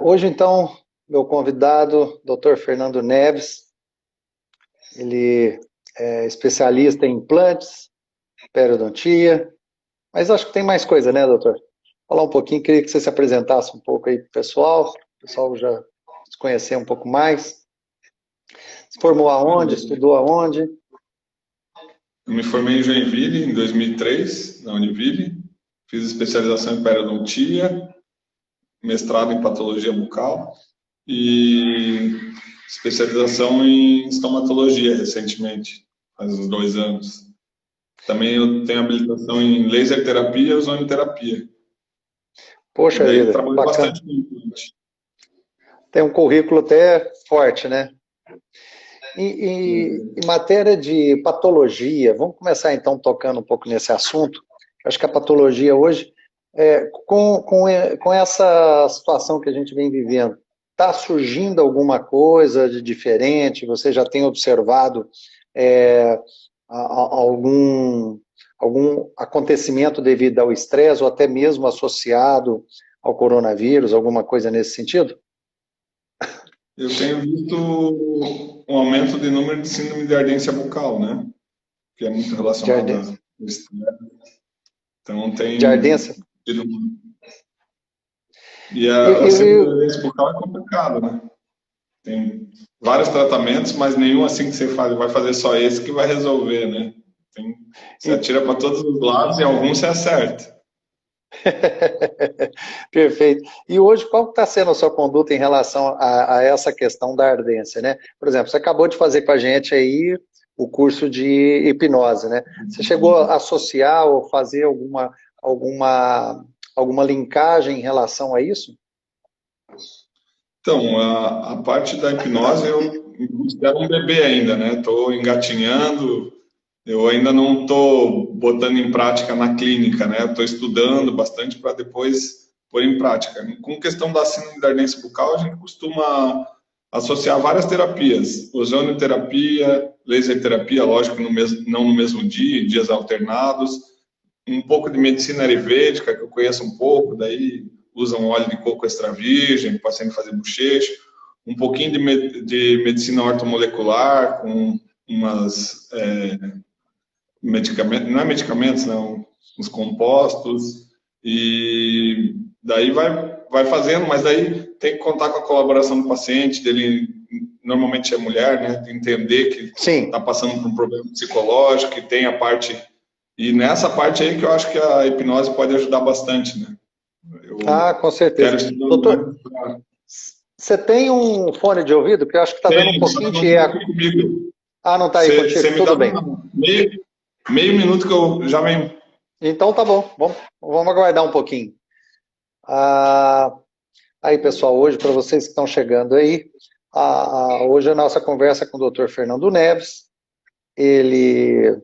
Hoje, então, meu convidado, Dr. Fernando Neves, ele é especialista em implantes, periodontia, mas acho que tem mais coisa, né, doutor? Falar um pouquinho, queria que você se apresentasse um pouco aí para o pessoal já se conhecer um pouco mais. Se formou aonde, Beleza. estudou aonde? Eu me formei em Joinville em 2003, na Univille. Fiz especialização em periodontia, mestrado em patologia bucal e especialização em estomatologia recentemente, faz uns 2 anos. Também eu tenho habilitação em laser terapia e ozonioterapia. E Poxa daí vida, trabalho bacana. bastante com implante. Tem um currículo até forte, né? Em matéria de patologia, vamos começar então tocando um pouco nesse assunto. Acho que a patologia hoje, com essa situação que a gente vem vivendo, está surgindo alguma coisa de diferente? Você já tem observado é, algum acontecimento devido ao estresse ou até mesmo associado ao coronavírus, alguma coisa nesse sentido? Eu tenho visto um aumento de número de síndrome de ardência bucal, né? Que é muito De relacionado ardência? ao estresse. Então De tem ardência? tido. E Eu, a eu, síndrome bucal é complicado, né? Tem vários tratamentos, mas nenhum assim que você faz, vai fazer só esse que vai resolver, né? Você eu, atira para todos os lados e algum você acerta. Perfeito. E hoje, qual está sendo a sua conduta em relação a essa questão da ardência, né? Por exemplo, você acabou de fazer com a gente aí o curso de hipnose, né? Você chegou a associar ou fazer alguma, alguma linkagem em relação a isso? Então, a parte da hipnose eu me considero um bebê ainda, né? Estou engatinhando, eu ainda não estou botando em prática na clínica, né? Estou estudando bastante para depois pôr em prática. Com questão da síndrome da ardência bucal, a gente costuma associar várias terapias, ozonioterapia, laser terapia, lógico, não no mesmo dia, em dias alternados, um pouco de medicina ayurvédica, que eu conheço um pouco, daí usam óleo de coco extra virgem, para o paciente fazer bochecho, um pouquinho de medicina ortomolecular, com umas medicamentos, não é medicamentos, não, uns compostos, e daí vai fazendo, mas daí tem que contar com a colaboração do paciente, dele normalmente é mulher, né, de entender que Sim. está passando por um problema psicológico, que tem a parte, e nessa parte aí que eu acho que a hipnose pode ajudar bastante, né. Eu Ah, com quero certeza. estudar Doutor, mais pra... você tem um fone de ouvido? Porque eu acho que está dando um Tem, só pouquinho que não de está eco. aqui comigo. Ah, não está aí Você contigo? me dá Tudo bem. meio minuto que eu já venho. Então tá bom, vamos aguardar um pouquinho. Ah, Aí, pessoal, hoje, para vocês que estão chegando aí, hoje a nossa conversa é com o Dr. Fernando Neves. Ele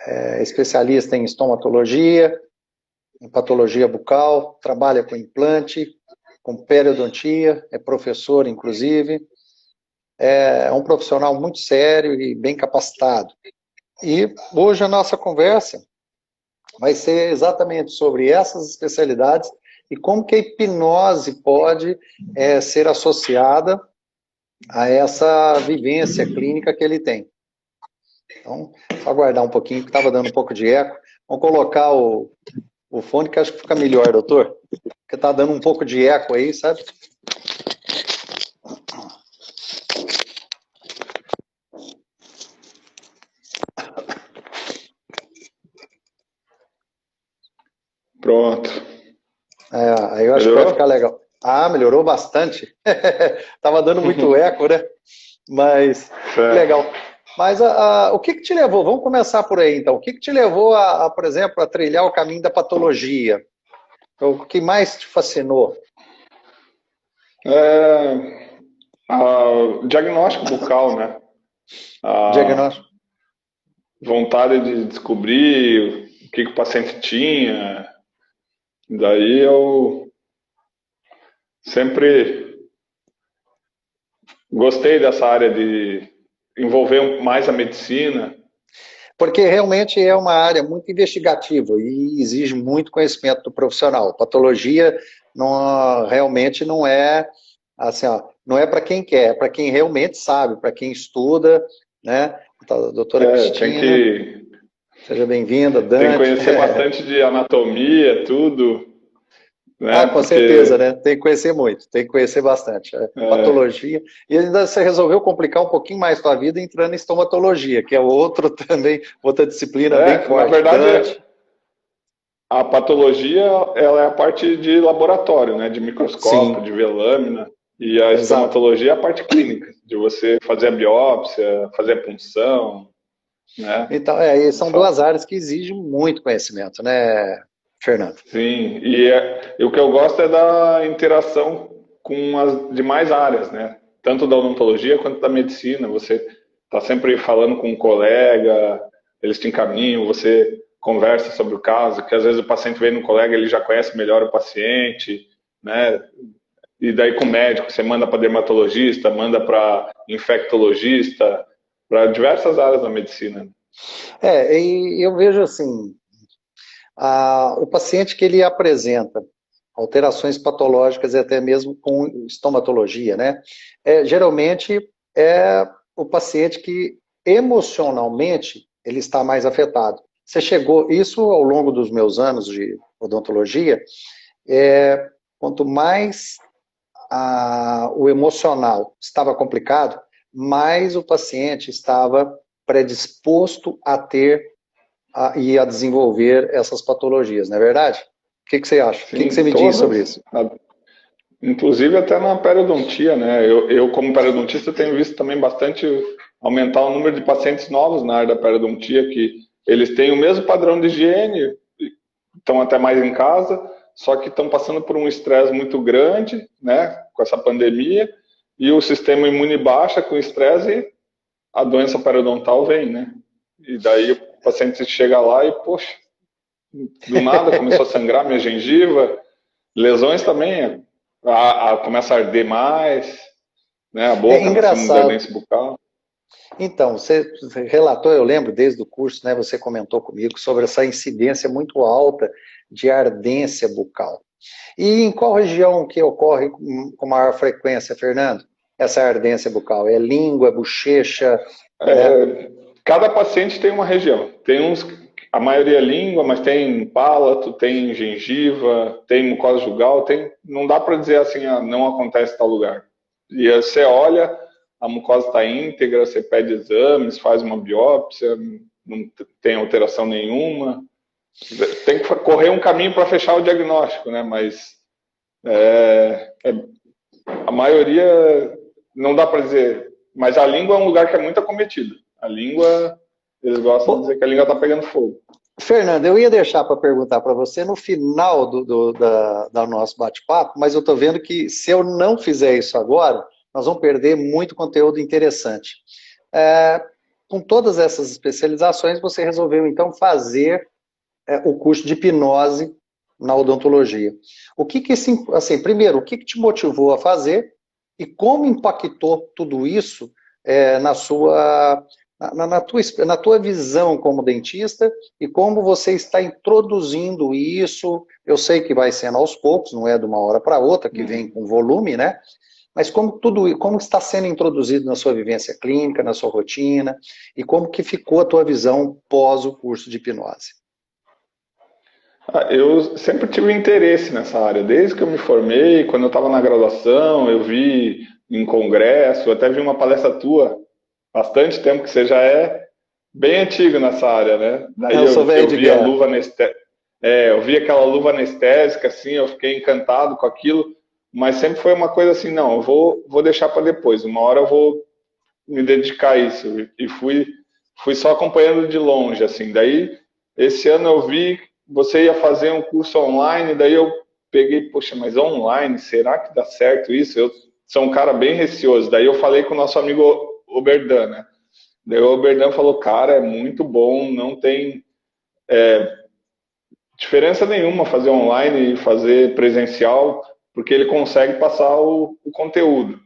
é especialista em estomatologia, em patologia bucal, trabalha com implante, com periodontia, é professor, inclusive. É um profissional muito sério e bem capacitado. E hoje a nossa conversa vai ser exatamente sobre essas especialidades e como que a hipnose pode ser associada a essa vivência clínica que ele tem. Então, só aguardar um pouquinho, que estava dando um pouco de eco. Vamos colocar o fone, que acho que fica melhor, doutor. Porque está dando um pouco de eco aí, sabe? Pronto. Aí eu acho que vai ficar Melhorou? legal. Ah, melhorou bastante. Tava dando muito eco, né? Mas, que Certo. legal. Mas o que te levou? Vamos começar por aí, então. O que te levou, por exemplo, a trilhar o caminho da patologia? O que mais te fascinou? O diagnóstico bucal, né? A Diagnóstico? vontade de descobrir o que o paciente tinha. Daí eu sempre gostei dessa área de envolver mais a medicina. Porque realmente é uma área muito investigativa e exige muito conhecimento do profissional. Patologia realmente não é assim, ó, não é para quem quer, é para quem realmente sabe, para quem estuda, né? Então, doutora Tem Cristina, seja bem-vinda, tem que Dante. conhecer bastante de anatomia, tudo, Ah, né? com certeza, Porque né? Tem que conhecer muito, tem que conhecer bastante. é, Patologia. E ainda você resolveu complicar um pouquinho mais a sua vida entrando em estomatologia, que é outro também, outra disciplina bem na forte. verdade, Dante, a patologia ela é a parte de laboratório, né? De microscópio, sim, de ver lâmina, e a exato. estomatologia é a parte clínica, de você fazer a biópsia, fazer a punção, né? Então, e são duas áreas que exigem muito conhecimento, né, Fernando? Sim, e o que eu gosto é da interação com as demais áreas, né? Tanto da odontologia quanto da medicina. Você está sempre falando com um colega, eles te encaminham, você conversa sobre o caso, que às vezes o paciente vem no colega, ele já conhece melhor o paciente, né? E daí com o médico, você manda para dermatologista, manda para infectologista, para diversas áreas da medicina. E eu vejo assim, o paciente que ele apresenta alterações patológicas e até mesmo com estomatologia, né? Geralmente é o paciente que emocionalmente ele está mais afetado. Você chegou, isso ao longo dos meus anos de odontologia, quanto mais o emocional estava complicado, mais o paciente estava predisposto a ter e a desenvolver essas patologias, não é verdade? O que você acha? O que você Sim, me diz sobre todas. isso? Inclusive até na periodontia, né? Eu como periodontista, tenho visto também bastante aumentar o número de pacientes novos na área da periodontia, que eles têm o mesmo padrão de higiene, estão até mais em casa, só que estão passando por um estresse muito grande, né? Com essa pandemia, e o sistema imune baixa com estresse e a doença periodontal vem, né? E daí o paciente chega lá e, poxa, do nada começou a sangrar minha gengiva, lesões também, começa a arder mais, né? A É boca, na engraçado. sinusardência bucal. Então, você relatou, eu lembro desde o curso, né, você comentou comigo sobre essa incidência muito alta de ardência bucal. E em qual região que ocorre com maior frequência, Fernando? Essa ardência bucal? É língua, bochecha? Cada paciente tem uma região. Tem uns, a maioria é língua, mas tem palato, tem gengiva, tem mucosa jugal, tem, não dá para dizer assim, não acontece em tal lugar. E aí você olha, a mucosa está íntegra, você pede exames, faz uma biópsia, não tem alteração nenhuma. Tem que correr um caminho para fechar o diagnóstico, né? Mas a maioria não dá para dizer. Mas a língua é um lugar que é muito acometido. A língua, eles gostam de Bom, dizer que a língua está pegando fogo. Fernando, eu ia deixar para perguntar para você no final da nosso bate-papo, mas eu estou vendo que se eu não fizer isso agora, nós vamos perder muito conteúdo interessante. Com todas essas especializações, você resolveu então fazer o curso de hipnose na odontologia. O que assim, primeiro, o que te motivou a fazer e como impactou tudo isso na sua na tua visão como dentista e como você está introduzindo isso? Eu sei que vai sendo aos poucos, não é de uma hora para outra, que vem com volume, né? Mas como está sendo introduzido na sua vivência clínica, na sua rotina, e como que ficou a tua visão pós o curso de hipnose? Eu sempre tive interesse nessa área, desde que eu me formei, quando eu estava na graduação, eu vi em congresso, até vi uma palestra tua, bastante tempo que você já é bem antigo nessa área, né? Daí Eu sou velho eu de vi a guerra. luva anestésica, eu vi aquela luva anestésica, assim, eu fiquei encantado com aquilo, mas sempre foi uma coisa assim, não, eu vou deixar para depois, uma hora eu vou me dedicar a isso, e fui só acompanhando de longe, assim, daí esse ano eu vi você ia fazer um curso online, daí eu peguei, poxa, mas online, será que dá certo isso? Eu sou um cara bem receoso, daí eu falei com o nosso amigo Oberdan, né? Daí o Oberdan falou, cara, é muito bom, não tem diferença nenhuma fazer online e fazer presencial, porque ele consegue passar o conteúdo.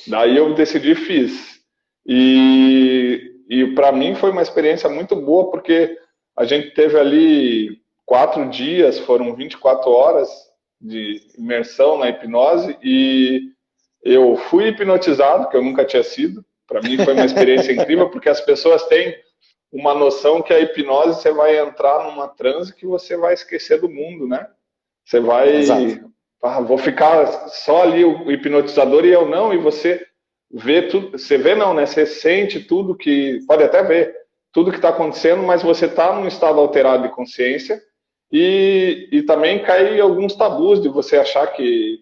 Daí eu decidi e fiz. E para mim foi uma experiência muito boa, porque a gente teve ali 4 dias, foram 24 horas, de imersão na hipnose e eu fui hipnotizado, que eu nunca tinha sido. Para mim foi uma experiência incrível, porque as pessoas têm uma noção que a hipnose você vai entrar numa transe que você vai esquecer do mundo, né? Você vai, vou ficar só ali o hipnotizador e eu não, e você vê tudo, você vê não, né? Você sente tudo que, pode até ver, tudo que está acontecendo, mas você está num estado alterado de consciência e também cai alguns tabus de você achar que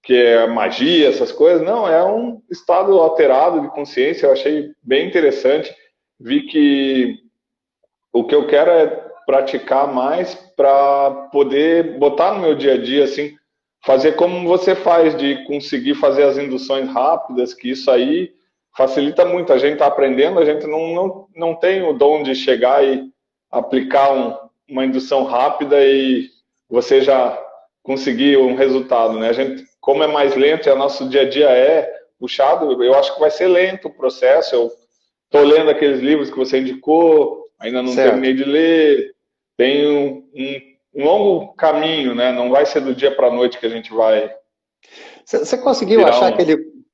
é magia, essas coisas. Não, é um estado alterado de consciência. Eu achei bem interessante. Vi que o que eu quero é praticar mais para poder botar no meu dia a dia, assim, fazer como você faz, de conseguir fazer as induções rápidas, que isso aí facilita muito. A gente está aprendendo, a gente não tem o dom de chegar e aplicar uma indução rápida e você já conseguir um resultado, né? A gente, como é mais lento e o nosso dia a dia é puxado, eu acho que vai ser lento o processo. Eu estou lendo aqueles livros que você indicou, ainda não terminei de ler, tem um longo caminho, né? Não vai ser do dia para a noite que a gente vai... Você conseguiu achar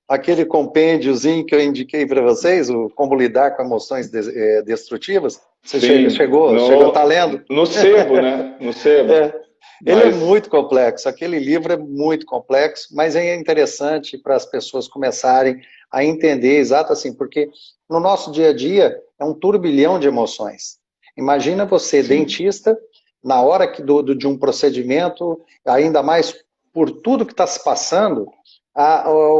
aquele compêndiozinho que eu indiquei para vocês, o Como Lidar com Emoções Destrutivas? Você chegou a estar lendo? No sebo, né? No sebo. Ele é muito complexo, aquele livro é muito complexo, mas é interessante para as pessoas começarem a entender exato assim, porque no nosso dia a dia é um turbilhão de emoções. Imagina você, dentista, na hora de um procedimento, ainda mais por tudo que está se passando,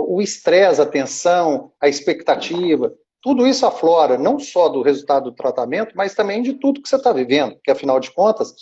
o estresse, a tensão, a expectativa, tudo isso aflora, não só do resultado do tratamento, mas também de tudo que você está vivendo, porque afinal de contas,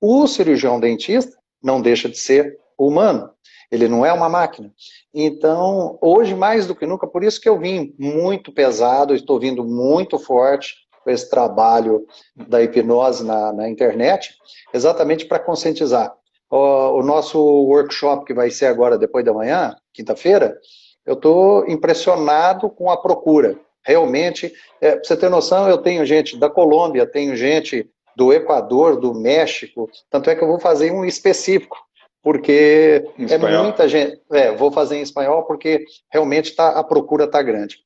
o cirurgião dentista não deixa de ser humano, ele não é uma máquina. Então, hoje mais do que nunca, por isso que eu vim muito pesado, estou vindo muito forte com esse trabalho da hipnose na internet, exatamente para conscientizar. O nosso workshop que vai ser agora depois da manhã, quinta-feira, eu estou impressionado com a procura. Realmente, para você ter noção, eu tenho gente da Colômbia, tenho gente do Equador, do México, tanto é que eu vou fazer um específico, porque é muita gente. Vou fazer em espanhol porque realmente a procura está grande.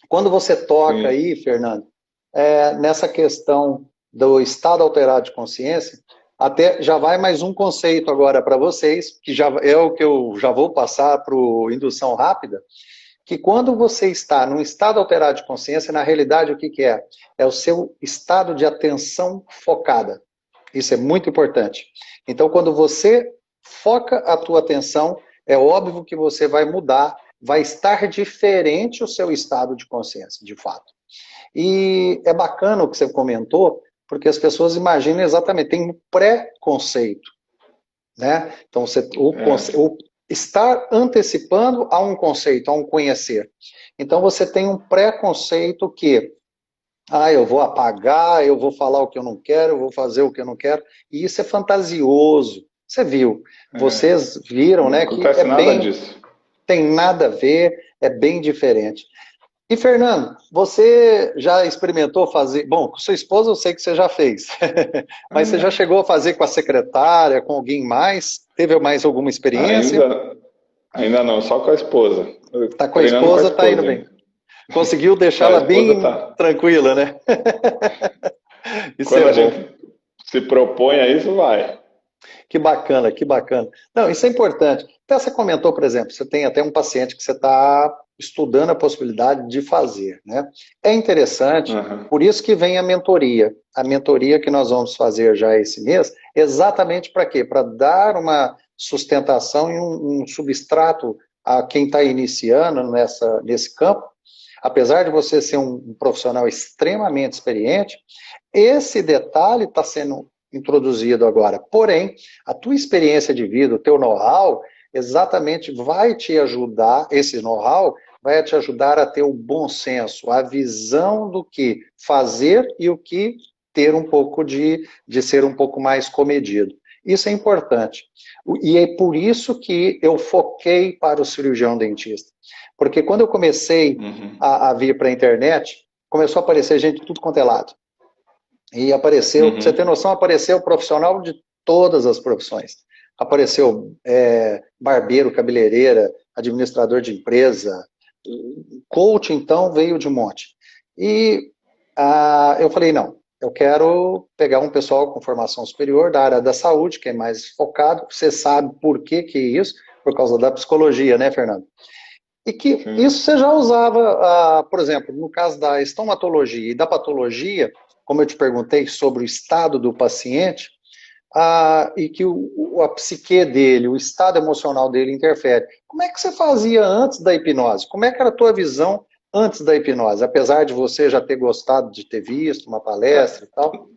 Quando você toca aí, Fernando, nessa questão do estado alterado de consciência, até já vai mais um conceito agora para vocês, que já é o que eu já vou passar para o indução rápida, que quando você está num estado alterado de consciência, na realidade o que é? É o seu estado de atenção focada. Isso é muito importante. Então, quando você foca a tua atenção, é óbvio que você vai mudar, vai estar diferente o seu estado de consciência, de fato. E é bacana o que você comentou, porque as pessoas imaginam exatamente, tem um pré-conceito, né? Então, estar antecipando a um conceito, a um conhecer. Então, você tem um pré-conceito que, eu vou apagar, eu vou falar o que eu não quero, eu vou fazer o que eu não quero, e isso é fantasioso. Você viu, vocês viram, né? Não acontece nada disso. Tem nada a ver, é bem diferente. E, Fernando, você já experimentou fazer... Bom, com sua esposa eu sei que você já fez. Mas você já chegou a fazer com a secretária, com alguém mais? Teve mais alguma experiência? Ainda não, só com a esposa. Tá com a esposa, tá indo bem. Conseguiu deixá-la bem tranquila, né? Isso quando a gente se propõe a isso, vai. Que bacana, que bacana. Não, isso é importante. Até você comentou, por exemplo, você tem até um paciente que você está estudando a possibilidade de fazer, né? É interessante, por isso que vem a mentoria. A mentoria que nós vamos fazer já esse mês, exatamente para quê? Para dar uma sustentação e um substrato a quem está iniciando nesse campo. Apesar de você ser um profissional extremamente experiente, esse detalhe está sendo introduzido agora. Porém, a tua experiência de vida, o teu know-how, exatamente vai te ajudar, esse know-how vai te ajudar a ter o bom senso, a visão do que fazer e o que ter um pouco de ser um pouco mais comedido. Isso é importante. E é por isso que eu foquei para o cirurgião dentista. Porque quando eu comecei a vir para a internet, começou a aparecer gente de tudo quanto é lado. E apareceu, pra você ter noção, apareceu profissional de todas as profissões. apareceu barbeiro, cabeleireira, administrador de empresa, coach, então, veio de um monte. E eu falei, não, eu quero pegar um pessoal com formação superior da área da saúde, que é mais focado, você sabe por que que é isso, por causa da psicologia, né, Fernando? E que Sim. isso você já usava, por exemplo, no caso da estomatologia e da patologia, como eu te perguntei sobre o estado do paciente, e que a psique dele, o estado emocional dele interfere. Como é que você fazia antes da hipnose? Como é que era a tua visão antes da hipnose? Apesar de você já ter gostado de ter visto uma palestra e tal?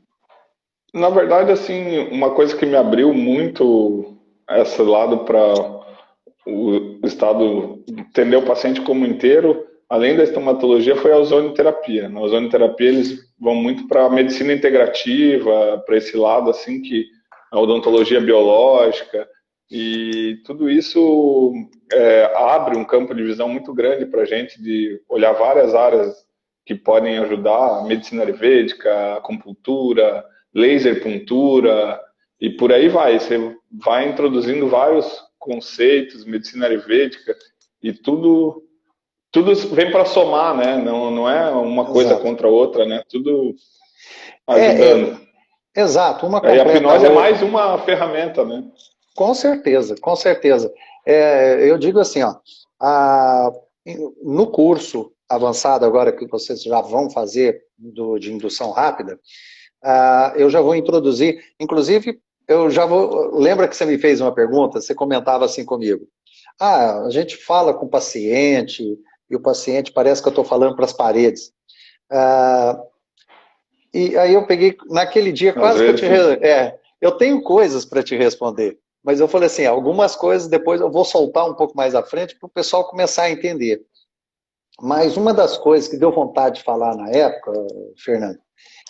Na verdade, assim, uma coisa que me abriu muito esse lado para o estado, entender o paciente como inteiro, além da estomatologia, foi a ozonioterapia. Na ozonioterapia, eles vão muito para a medicina integrativa, para esse lado, assim, que a odontologia biológica, e tudo isso abre um campo de visão muito grande para a gente, de olhar várias áreas que podem ajudar, a medicina ayurvédica, acupuntura, laser puntura, e por aí vai. Você vai introduzindo vários conceitos, medicina ayurvédica, e tudo vem para somar, né? Não é uma coisa Exato. contra a outra, né? Tudo É, ajudando. exato, uma Aí a completa a hipnose é outra. mais uma ferramenta, né? Com certeza, com certeza. Eu digo assim, ó, no curso avançado agora que vocês já vão fazer de indução rápida, eu já vou introduzir, inclusive, eu já vou, lembra que você me fez uma pergunta, você comentava assim comigo, a gente fala com o paciente, e o paciente parece que eu estou falando para as paredes. Ah, e aí eu peguei, naquele dia, Às quase que eu te... vezes, sim. eu tenho coisas para te responder, mas eu falei assim, algumas coisas depois eu vou soltar um pouco mais à frente para o pessoal começar a entender. Mas uma das coisas que deu vontade de falar na época, Fernando,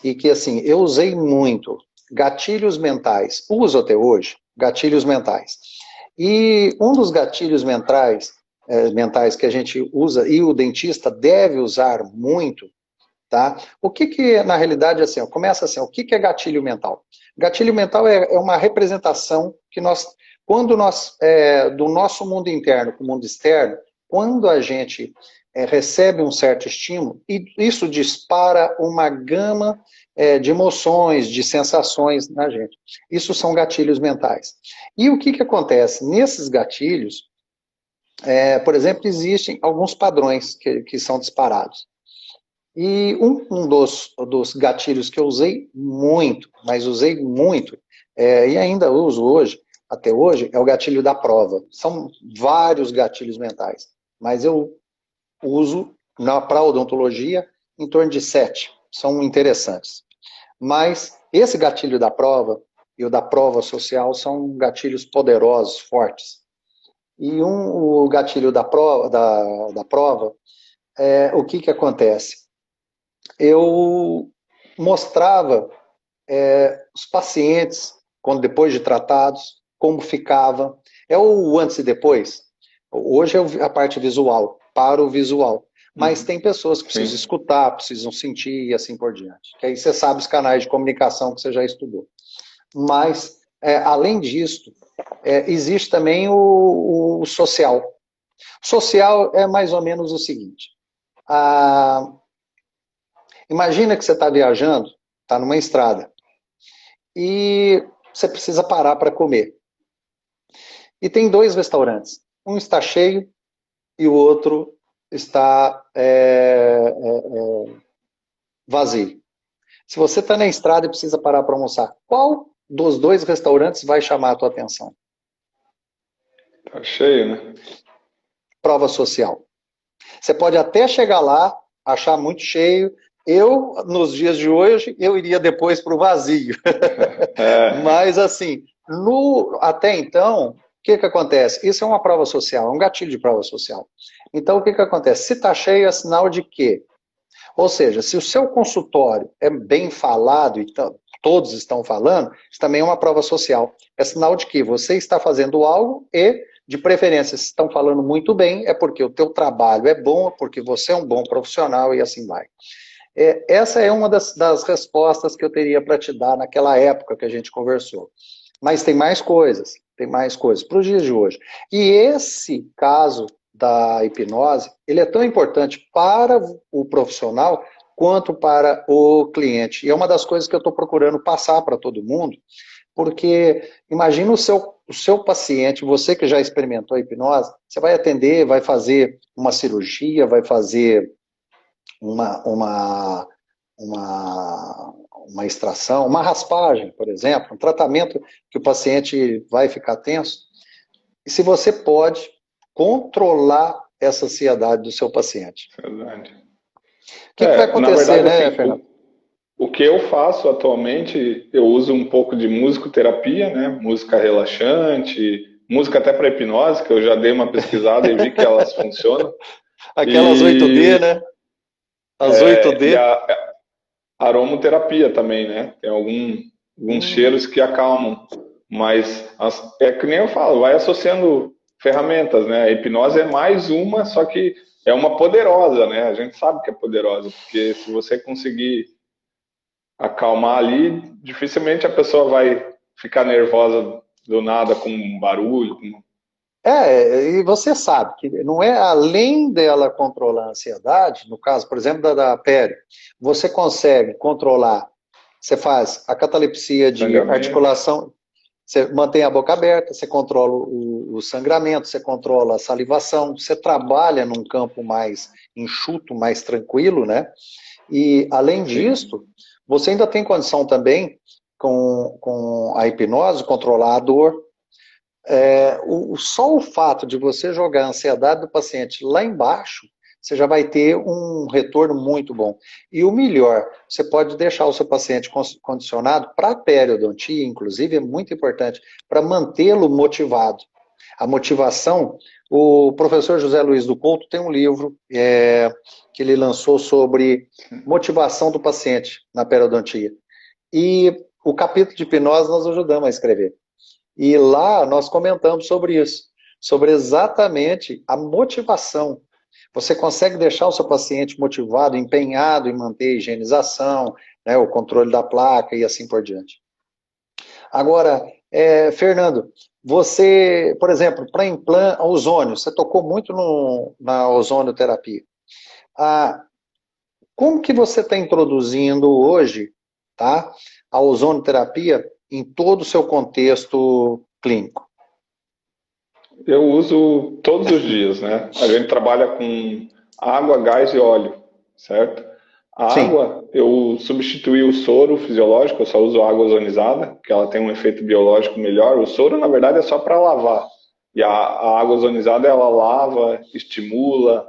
e que assim, eu usei muito gatilhos mentais, uso até hoje, gatilhos mentais. E um dos gatilhos mentais que a gente usa, e o dentista deve usar muito, tá? O que na realidade, assim, ó, começa assim, o que é gatilho mental? Gatilho mental é uma representação que nós, quando nós, do nosso mundo interno para o mundo externo, quando a gente recebe um certo estímulo, e isso dispara uma gama de emoções, de sensações na gente. Isso são gatilhos mentais. E o que acontece? Nesses gatilhos, por exemplo, existem alguns padrões que são disparados. E um dos gatilhos que eu usei muito, mas usei muito, e ainda uso hoje, até hoje, é o gatilho da prova. São vários gatilhos mentais, mas eu uso para odontologia em torno de 7. São interessantes. Mas esse gatilho da prova e o da prova social são gatilhos poderosos, fortes. E o gatilho da prova o que acontece? Eu mostrava os pacientes, quando depois de tratados, como ficava. É o antes e depois. Hoje é a parte visual, para o visual. Mas tem pessoas que precisam Sim. escutar, precisam sentir e assim por diante. Que aí você sabe os canais de comunicação que você já estudou. Mas, além disso, existe também o social. O social é mais ou menos o seguinte. Imagina que você está viajando, está numa estrada, e você precisa parar para comer. E tem dois restaurantes. Um está cheio e o outro está vazio. Se você está na estrada e precisa parar para almoçar, qual dos dois restaurantes vai chamar a tua atenção? Tá cheio, né? Prova social. Você pode até chegar lá, achar muito cheio. Eu, nos dias de hoje, eu iria depois para o vazio. É, Mas, assim, até então, o que acontece? Isso é uma prova social, é um gatilho de prova social. Então, o que acontece? Se está cheio, é sinal de quê? Ou seja, se o seu consultório é bem falado e todos estão falando, isso também é uma prova social. É sinal de que você está fazendo algo e, de preferência, se estão falando muito bem, é porque o teu trabalho é bom, é porque você é um bom profissional e assim vai. Essa é uma das respostas que eu teria para te dar naquela época que a gente conversou. Mas tem mais coisas. tem mais coisas, para os dias de hoje. E esse caso da hipnose, ele é tão importante para o profissional quanto para o cliente. E é uma das coisas que eu estou procurando passar para todo mundo, porque imagina o seu paciente, você que já experimentou a hipnose, você vai atender, vai fazer uma cirurgia, vai fazer uma, uma extração, uma raspagem, por exemplo, um tratamento que o paciente vai ficar tenso. E se você pode controlar essa ansiedade do seu paciente. Verdade. O que vai acontecer, verdade, né, assim, Fernando? O que eu faço atualmente, eu uso um pouco de musicoterapia, né? Música relaxante, música até para hipnose, que eu já dei uma pesquisada e vi que elas funcionam. Aquelas 8D, né? As 8D. E a aromoterapia também, né? Tem alguns cheiros que acalmam. Mas é que nem eu falo, vai associando ferramentas, né? A hipnose é mais uma, só que é uma poderosa, né? A gente sabe que é poderosa, porque se você conseguir acalmar ali, dificilmente a pessoa vai ficar nervosa do nada com um barulho. E você sabe que não é além dela controlar a ansiedade, no caso, por exemplo, da pério, você consegue controlar, você faz a catalepsia de articulação, você mantém a boca aberta, você controla o sangramento, você controla a salivação, você trabalha num campo mais enxuto, mais tranquilo, né? E, além disso, você ainda tem condição também, com a hipnose, controlar a dor. Só o fato de você jogar a ansiedade do paciente lá embaixo, você já vai ter um retorno muito bom. E o melhor, você pode deixar o seu paciente condicionado para a periodontia, inclusive, é muito importante, para mantê-lo motivado. A motivação, o professor José Luiz do Couto tem um livro que ele lançou sobre motivação do paciente na periodontia. E o capítulo de hipnose nós ajudamos a escrever. E lá nós comentamos sobre isso, sobre exatamente a motivação. Você consegue deixar o seu paciente motivado, empenhado em manter a higienização, né, o controle da placa e assim por diante. Agora, Fernando, você, por exemplo, para implante, ozônio, você tocou muito na ozonioterapia. Como que você está introduzindo hoje, tá, a ozonioterapia em todo o seu contexto clínico? Eu uso todos os dias, né? A gente trabalha com água, gás e óleo, certo? A água, eu substituí o soro fisiológico, eu só uso água ozonizada, que ela tem um efeito biológico melhor. O soro, na verdade, é só para lavar. E a água ozonizada, ela lava, estimula,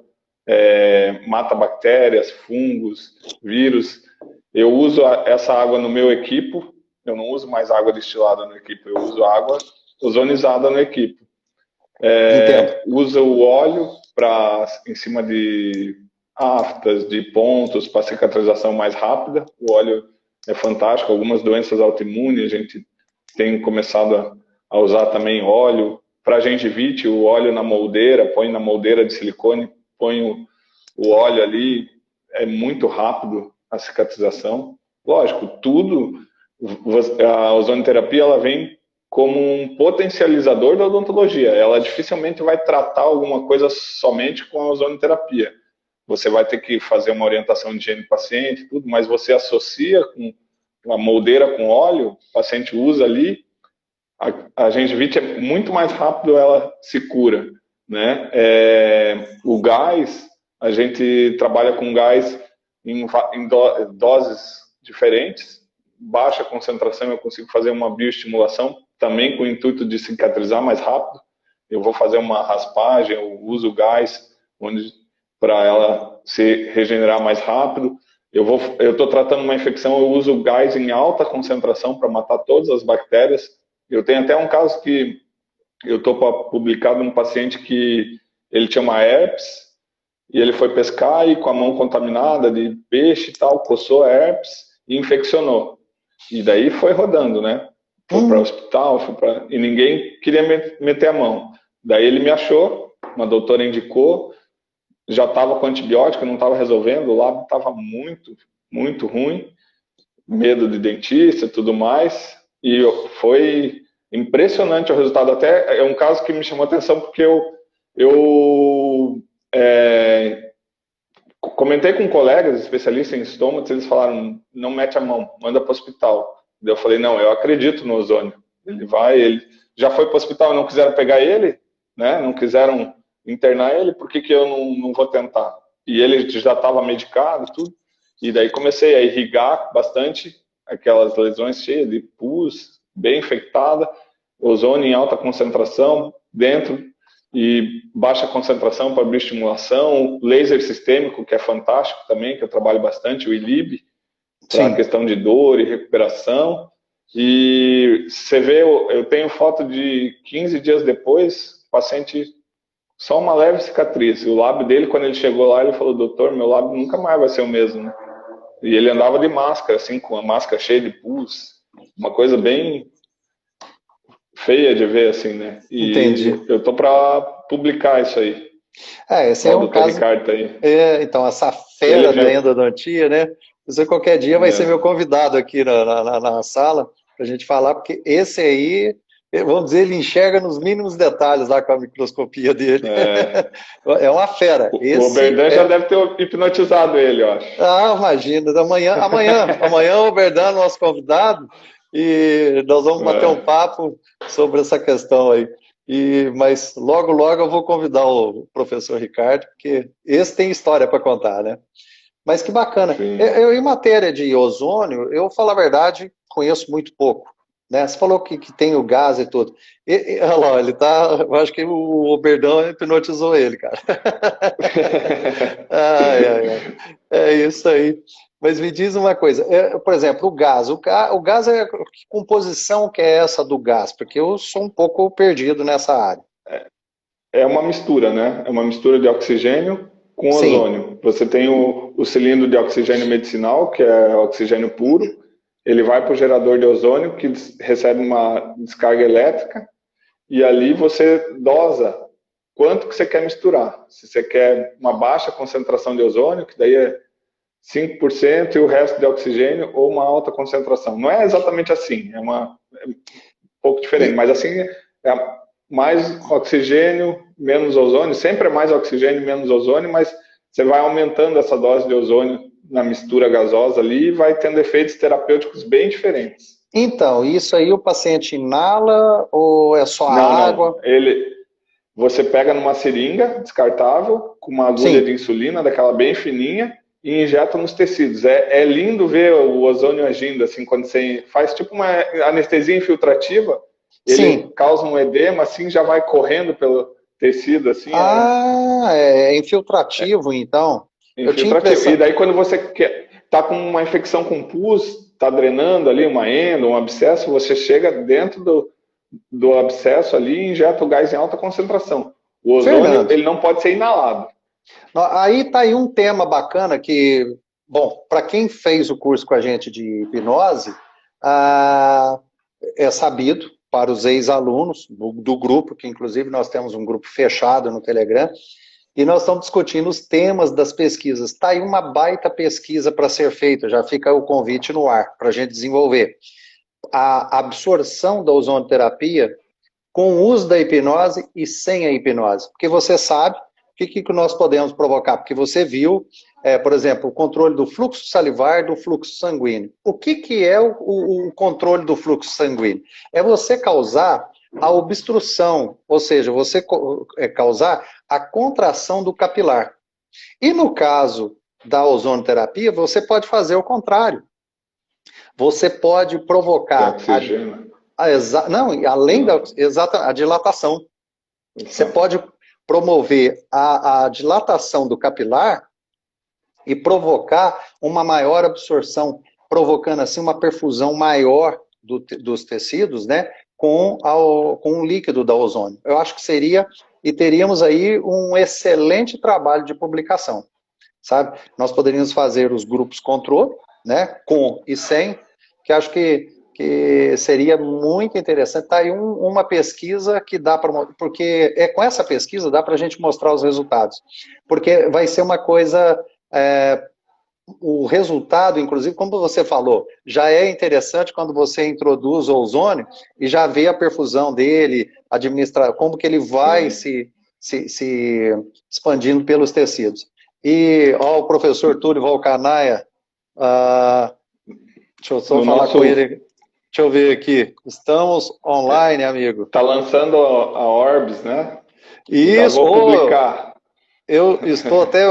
mata bactérias, fungos, vírus. Eu uso essa água no meu equipo, eu não uso mais água destilada no equipo, eu uso água ozonizada no equipo. Usa o óleo em cima de aftas, de pontos, para cicatrização mais rápida. O óleo é fantástico. Algumas doenças autoimunes, a gente tem começado a usar também óleo. Para gengivite, o óleo na moldeira, põe na moldeira de silicone, põe o óleo ali, é muito rápido a cicatrização. Lógico, a ozonoterapia, ela vem como um potencializador da odontologia. Ela dificilmente vai tratar alguma coisa somente com a ozonoterapia. Você vai ter que fazer uma orientação de higiene do paciente, tudo, mas você associa com uma moldeira com óleo, o paciente usa ali, a gengivite é muito mais rápido, ela se cura, né? O gás, a gente trabalha com gás em doses diferentes, baixa concentração, eu consigo fazer uma bioestimulação, também com o intuito de cicatrizar mais rápido. Eu vou fazer uma raspagem, eu uso o gás para ela se regenerar mais rápido. Eu estou tratando uma infecção, eu uso o gás em alta concentração para matar todas as bactérias. Eu tenho até um caso que eu estou para publicar de um paciente que ele tinha uma herpes e ele foi pescar e com a mão contaminada de peixe e tal, coçou a herpes e infeccionou. E daí foi rodando, né? Foi para o hospital, e ninguém queria meter a mão. Daí ele me achou, uma doutora indicou, já estava com antibiótico, não estava resolvendo, o lábio estava muito, muito ruim, medo de dentista e tudo mais, e foi Impressionante o resultado. Até é um caso que me chamou a atenção porque eu comentei com colegas especialistas em estômago, eles falaram, não mete a mão, manda para o hospital. Daí eu falei, não, eu acredito no ozônio. Ele já foi para o hospital, não quiseram pegar ele, né? Não quiseram internar ele, por que eu não vou tentar? E ele já estava medicado, tudo. E daí comecei a irrigar bastante aquelas lesões cheias de pus, bem infectada, ozônio em alta concentração dentro e baixa concentração para bioestimulação, laser sistêmico, que é fantástico também, que eu trabalho bastante, o ILIB, para a questão de dor e recuperação. E você vê, eu tenho foto de 15 dias depois, paciente só uma leve cicatriz. O lábio dele, quando ele chegou lá, ele falou, doutor, meu lábio nunca mais vai ser o mesmo, né? E ele andava de máscara, assim, com a máscara cheia de pus, uma coisa bem feia de ver, assim, né? E Entendi. eu tô para publicar isso aí. Esse é um caso. Ricardo aí. Então, essa fera da endodontia, né? Você qualquer dia vai ser meu convidado aqui na sala para a gente falar, porque esse aí, vamos dizer, ele enxerga nos mínimos detalhes lá com a microscopia dele. É uma fera. O Oberdan já deve ter hipnotizado ele, eu acho. Imagina. Amanhã o Oberdan é nosso convidado e nós vamos bater um papo sobre essa questão aí. Mas logo eu vou convidar o professor Ricardo, porque esse tem história para contar, né? Mas que bacana. Eu, em matéria de ozônio, eu, falo a verdade, conheço muito pouco. Né? Você falou que tem o gás e tudo. Olha lá, ele tá. Eu acho que o Oberdão hipnotizou ele, cara. É isso aí. Mas me diz uma coisa, por exemplo, o gás. O gás que composição que é essa do gás? Porque eu sou um pouco perdido nessa área. É uma mistura, né? É uma mistura de oxigênio com ozônio. Você tem o cilindro de oxigênio medicinal, que é oxigênio puro. Ele vai para o gerador de ozônio, que recebe uma descarga elétrica, e ali você dosa quanto que você quer misturar. Se você quer uma baixa concentração de ozônio, que daí é 5% e o resto de oxigênio, ou uma alta concentração. Não é exatamente assim, é um pouco diferente, mas assim, é mais oxigênio, menos ozônio, sempre é mais oxigênio, menos ozônio, mas você vai aumentando essa dose de ozônio na mistura gasosa ali e vai tendo efeitos terapêuticos bem diferentes. Então, isso aí o paciente inala ou é só água? Não. Você pega numa seringa descartável, com uma agulha de insulina, daquela bem fininha, e injeta nos tecidos. É lindo ver o ozônio agindo, assim, quando você faz tipo uma anestesia infiltrativa, ele causa um edema, assim, já vai correndo pelo tecido, assim. É infiltrativo, então. Infiltrativo. E daí quando você tá com uma infecção com pus, tá drenando ali uma endo, um abscesso, você chega dentro do abscesso ali e injeta o gás em alta concentração. O ozônio, ele não pode ser inalado. Aí tá aí um tema bacana que, bom, para quem fez o curso com a gente de hipnose, é sabido para os ex-alunos do grupo, que inclusive nós temos um grupo fechado no Telegram, e nós estamos discutindo os temas das pesquisas. Está aí uma baita pesquisa para ser feita, já fica o convite no ar para a gente desenvolver. A absorção da ozonoterapia com o uso da hipnose e sem a hipnose. Porque você sabe o que nós podemos provocar. Porque você viu, por exemplo, o controle do fluxo salivar, do fluxo sanguíneo. O que é o controle do fluxo sanguíneo? É você causar a obstrução, ou seja, você causar a contração do capilar. E no caso da ozonoterapia, você pode fazer o contrário. Você pode provocar além a dilatação. Você pode promover a dilatação do capilar e provocar uma maior absorção, provocando assim uma perfusão maior dos tecidos, né, com o líquido da ozônio. Eu acho que seria, e teríamos aí um excelente trabalho de publicação, sabe? Nós poderíamos fazer os grupos controle, né, com e sem, que acho que seria muito interessante. Está aí uma pesquisa que dá para... Porque com essa pesquisa dá para a gente mostrar os resultados. Porque vai ser uma coisa o resultado, inclusive, como você falou, já é interessante quando você introduz o ozônio e já vê a perfusão dele, administrar, como que ele vai se expandindo pelos tecidos. E ó, o professor Túlio Valcanaia, deixa eu só falar com ele. Deixa eu ver aqui. Estamos online, amigo. Tá lançando a Orbs, né? Isso. Já vou publicar. Eu estou até...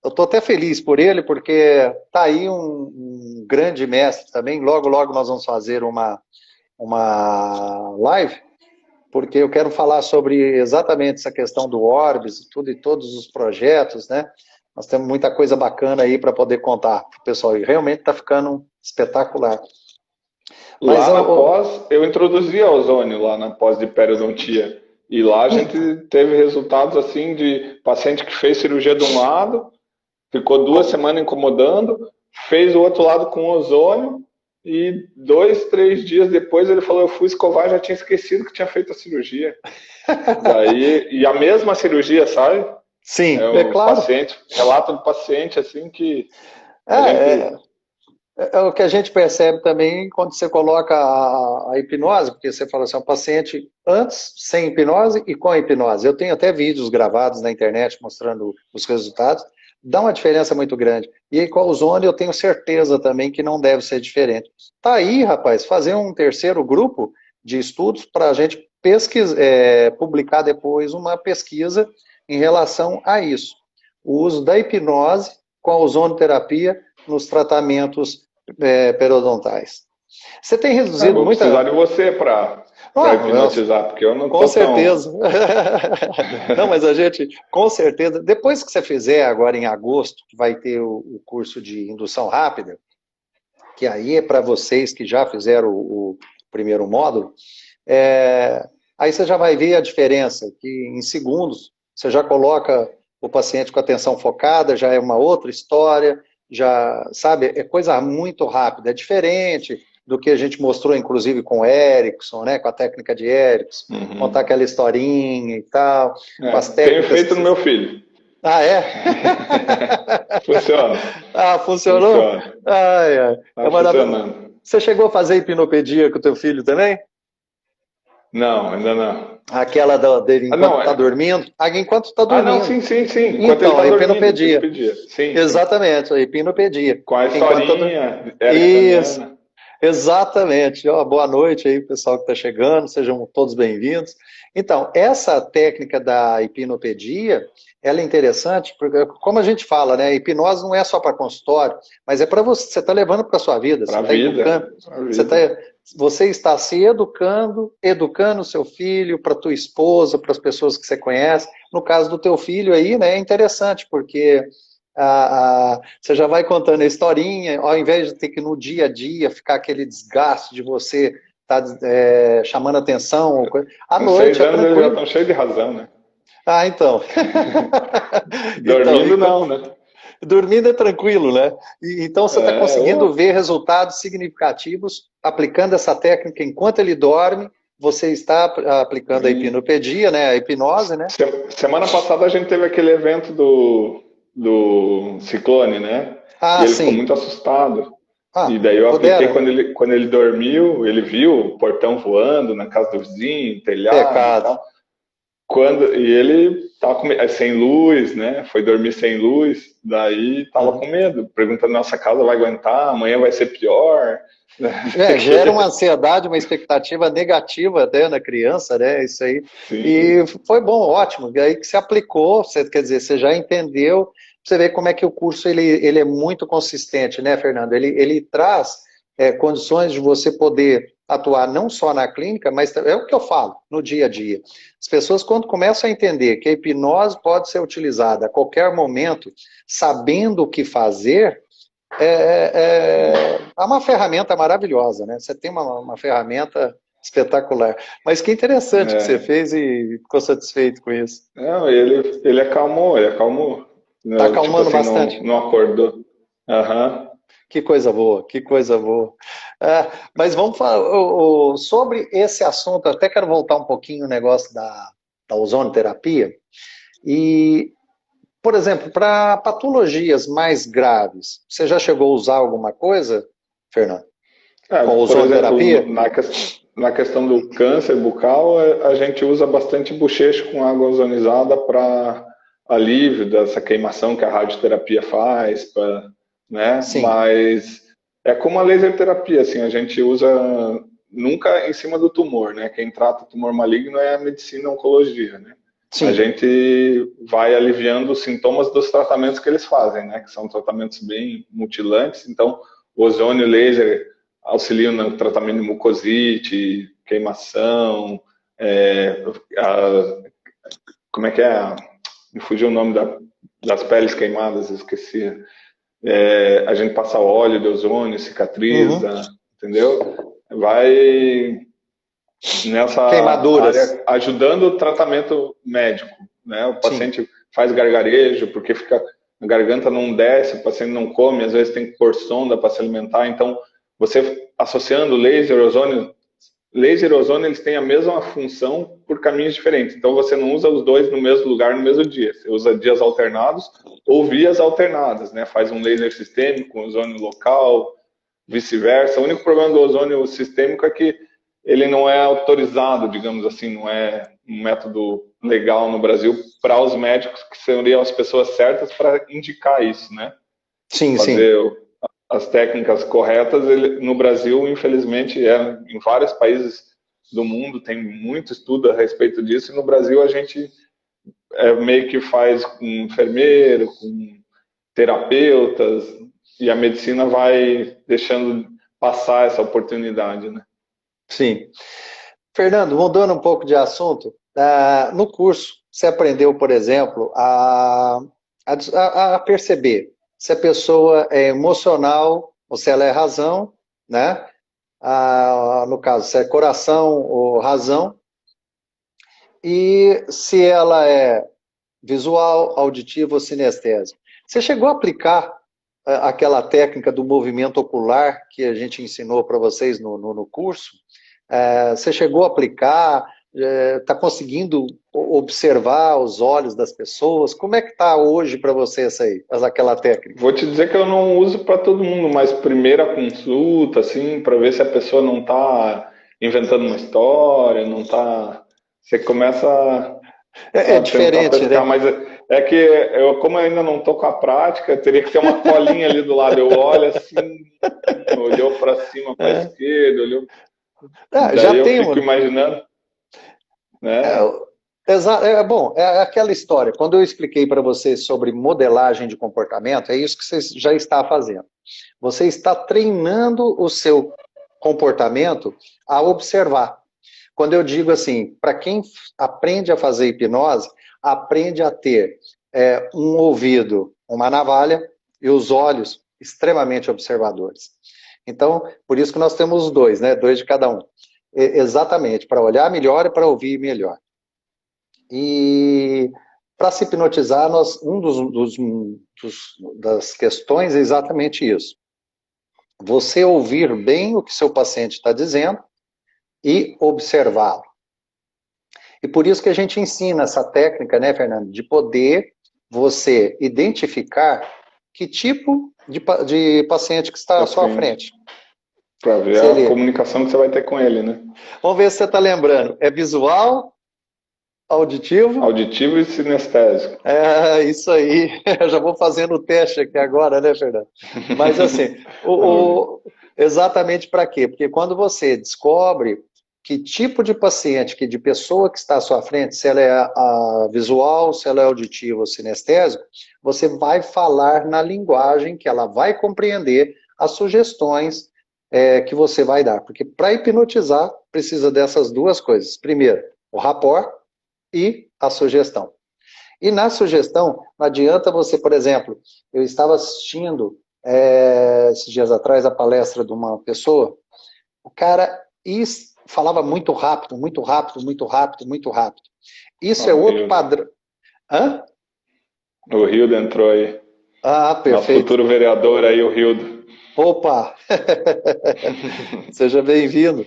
eu estou até feliz por ele, porque está aí um grande mestre também. Logo, logo nós vamos fazer uma live, porque eu quero falar sobre exatamente essa questão do Orbis e todos os projetos, né? Nós temos muita coisa bacana aí para poder contar para o pessoal. E realmente está ficando espetacular. Mas lá na pós, eu introduzi a ozônio lá na pós de periodontia. E lá a gente teve resultados assim de paciente que fez cirurgia de um lado, ficou 2 semanas incomodando, fez o outro lado com ozônio e 2, 3 dias depois ele falou, eu fui escovar, já tinha esquecido que tinha feito a cirurgia. Daí, e a mesma cirurgia, sabe? Sim, é claro. Paciente, relato do paciente assim que... É o que a gente percebe também quando você coloca a hipnose, porque você fala assim, um paciente antes, sem hipnose e com a hipnose. Eu tenho até vídeos gravados na internet mostrando os resultados, dá uma diferença muito grande. E aí com a ozônio eu tenho certeza também que não deve ser diferente. Tá aí, rapaz, fazer um terceiro grupo de estudos para a gente publicar depois uma pesquisa em relação a isso. O uso da hipnose com a ozonoterapia nos tratamentos periodontais. Você tem reduzido vou muita... precisar de você para hipnotizar, porque eu não tô com certeza. Não, mas a gente, com certeza, depois que você fizer agora em agosto, vai ter o curso de indução rápida, que aí é para vocês que já fizeram o primeiro módulo, aí você já vai ver a diferença, que em segundos você já coloca o paciente com atenção focada, já é uma outra história, já, sabe, é coisa muito rápida, é diferente do que a gente mostrou, inclusive, com o Erickson, né, com a técnica de Erickson, contar aquela historinha e tal. Com as técnicas... Tenho feito no meu filho. Ah, é? Funciona. Ah, funcionou? Funciona. Tá funcionando. Você chegou a fazer hipnopedia com o teu filho também? Não, ainda não. Aquela dele enquanto está dormindo? Enquanto está dormindo. Não, sim. Enquanto então, a hipnopedia. Sim, exatamente, a hipnopedia. Com a historinha. Isso. Exatamente. Boa noite aí, pessoal que está chegando, sejam todos bem-vindos. Então, essa técnica da hipnopedia, ela é interessante, porque, como a gente fala, né, a hipnose não é só para consultório, mas é para você está levando para a sua vida. Para a vida. Você está se educando o seu filho, para a tua esposa, para as pessoas que você conhece. No caso do teu filho aí, né, é interessante, porque... você já vai contando a historinha, ao invés de ter que no dia a dia ficar aquele desgaste de você estar chamando atenção. À noite 6 anos eles já estão cheios de razão, né? Então. Dormindo não, né? Dormindo é tranquilo, né? Então você está conseguindo ver resultados significativos aplicando essa técnica enquanto ele dorme. Você está aplicando a hipnopedia, né? A hipnose, né? Semana passada a gente teve aquele evento do Ciclone, né? E ele ficou muito assustado. E daí eu apliquei quando ele dormiu, ele viu o portão voando na casa do vizinho, telhado e tal. E ele tava sem luz, né? Foi dormir sem luz, daí tava com medo, perguntando, nossa casa vai aguentar, amanhã vai ser pior. Gera uma ansiedade, uma expectativa negativa até na criança, né? Isso aí. Sim. E foi bom, ótimo. E aí que se aplicou, quer dizer, você já entendeu. Você vê como é que o curso ele é muito consistente, né, Fernando? Ele traz condições de você poder atuar não só na clínica, mas é o que eu falo, no dia a dia. As pessoas, quando começam a entender que a hipnose pode ser utilizada a qualquer momento, sabendo o que fazer, é uma ferramenta maravilhosa, né? Você tem uma ferramenta espetacular. Mas que interessante que você fez e ficou satisfeito com isso. Não, ele acalmou. Está acalmando bastante. Não acordou. Que coisa boa, que coisa boa. Mas vamos falar sobre esse assunto, eu até quero voltar um pouquinho no negócio da ozonoterapia. E por exemplo, para patologias mais graves, você já chegou a usar alguma coisa, Fernando? Com Por exemplo, ozonoterapia? na questão do câncer bucal, a gente usa bastante bochecho com água ozonizada para alívio dessa queimação que a radioterapia faz, né? Sim, Mas é como a laser terapia, assim, a gente usa nunca em cima do tumor, né? Quem trata tumor maligno é a medicina oncologia, né? A sim. gente vai aliviando os sintomas dos tratamentos que eles fazem, né? Que são tratamentos bem mutilantes, então o ozônio laser auxiliam no tratamento de mucosite, queimação, é, a, como é que é? Me fugiu o nome das peles queimadas, esqueci. A gente passa óleo de ozônio, Uhum. cicatriza, entendeu? Vai nessa Queimaduras. área ajudando o tratamento médico, né? O Sim, paciente faz gargarejo porque fica a garganta não desce, o paciente não come, às vezes tem que pôr sonda para se alimentar, então você associando laser e ozônio eles têm a mesma função por caminhos diferentes. Então você não usa os dois no mesmo lugar no mesmo dia. Você usa dias alternados ou vias alternadas, né? Faz um laser sistêmico, um ozônio local, vice-versa. O único problema do ozônio sistêmico é que ele não é autorizado, digamos assim, não é um método legal no Brasil para os médicos que seriam as pessoas certas para indicar isso, né? sim, sim. Fazer as técnicas corretas. No Brasil, infelizmente, em vários países do mundo tem muito estudo a respeito disso, e no Brasil a gente meio que faz com enfermeiro, com terapeutas, e a medicina vai deixando passar essa oportunidade, né? Sim. Fernando, mudando um pouco de assunto, no curso você aprendeu, por exemplo, a perceber se a pessoa é emocional ou se ela é razão, né? No caso, se é coração ou razão, e se ela é visual, auditivo ou sinestésico. Você chegou a aplicar aquela técnica do movimento ocular que a gente ensinou para vocês no curso? Você chegou a aplicar? Está conseguindo observar os olhos das pessoas? Como é que está hoje para você essa aí, aquela técnica? Vou te dizer que eu não uso para todo mundo, mas primeira consulta, assim, para ver se a pessoa não está inventando uma história, não está. Você começa É a tentar diferente, pescar, né? mas é que eu, como eu ainda não estou com a prática, teria que ter uma colinha ali do lado. Eu olho assim, olhou para cima, para a É. esquerda, olhou. Já Daí eu tem fico uma. imaginando, né? Bom, é aquela história. Quando eu expliquei para vocês sobre modelagem de comportamento, é isso que você já está fazendo. Você está treinando o seu comportamento a observar. Quando eu digo assim, para quem aprende a fazer hipnose, aprende a ter um ouvido, uma navalha, e os olhos extremamente observadores. Então, por isso que nós temos os dois, né? Dois de cada um. Exatamente, para olhar melhor e para ouvir melhor. E para se hipnotizar, das questões é exatamente isso. Você ouvir bem o que seu paciente está dizendo e observá-lo. E por isso que a gente ensina essa técnica, né, Fernando, de poder você identificar que tipo de paciente que está à sua Paciente. frente. Para ver Se a ele... comunicação que você vai ter com ele, né? Vamos ver se você está lembrando. É visual, auditivo? Auditivo e sinestésico. É, isso aí. Eu já vou fazendo o teste aqui agora, né, Fernando? Mas assim, Maravilha. exatamente para quê? Porque quando você descobre que tipo de paciente, que de pessoa que está à sua frente, se ela é visual, se ela é auditiva ou sinestésico, você vai falar na linguagem que ela vai compreender as sugestões que você vai dar. Porque para hipnotizar, precisa dessas duas coisas. Primeiro, o rapport e a sugestão. E na sugestão, não adianta você, por exemplo, eu estava assistindo esses dias atrás a palestra de uma pessoa, o cara falava muito rápido, muito rápido, muito rápido, muito rápido. Isso é Ó, outro padrão. Hã? o Rildo entrou aí. Ah, Nosso perfeito. futuro vereador aí, o Rildo. Opa! Seja bem-vindo.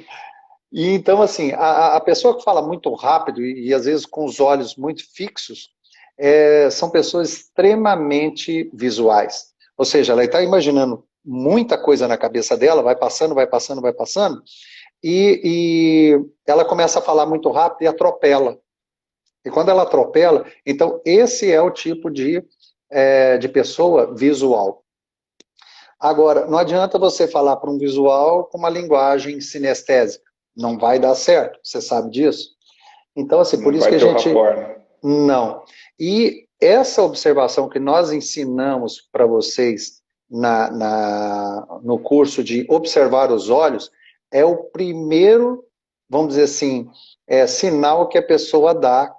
E então, assim, a pessoa que fala muito rápido e às vezes com os olhos muito fixos, são pessoas extremamente visuais. Ou seja, ela está imaginando muita coisa na cabeça dela, vai passando, vai passando, vai passando, e ela começa a falar muito rápido e atropela. E quando ela atropela, então esse é o tipo de pessoa visual. Agora, não adianta você falar para um visual com uma linguagem sinestésica. Não vai dar certo, você sabe disso? Então, assim, por Não isso vai que a ter o gente... rapport, né? Não. E essa observação que nós ensinamos para vocês no curso de observar os olhos é o primeiro, vamos dizer assim, sinal que a pessoa dá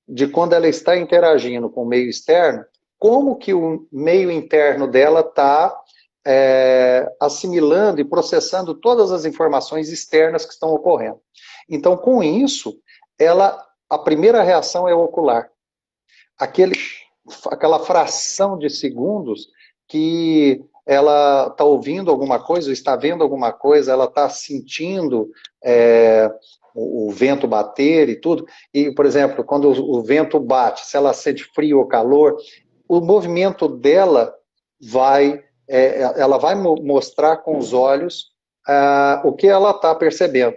de quando ela está interagindo com o meio externo, como que o meio interno dela está assimilando e processando todas as informações externas que estão ocorrendo. Então, com isso, a primeira reação é ocular. Aquela fração de segundos que ela está ouvindo alguma coisa, está vendo alguma coisa, ela está sentindo o vento bater e tudo. E, por exemplo, quando o vento bate, se ela sente frio ou calor, o movimento dela ela vai mostrar com os olhos o que ela está percebendo.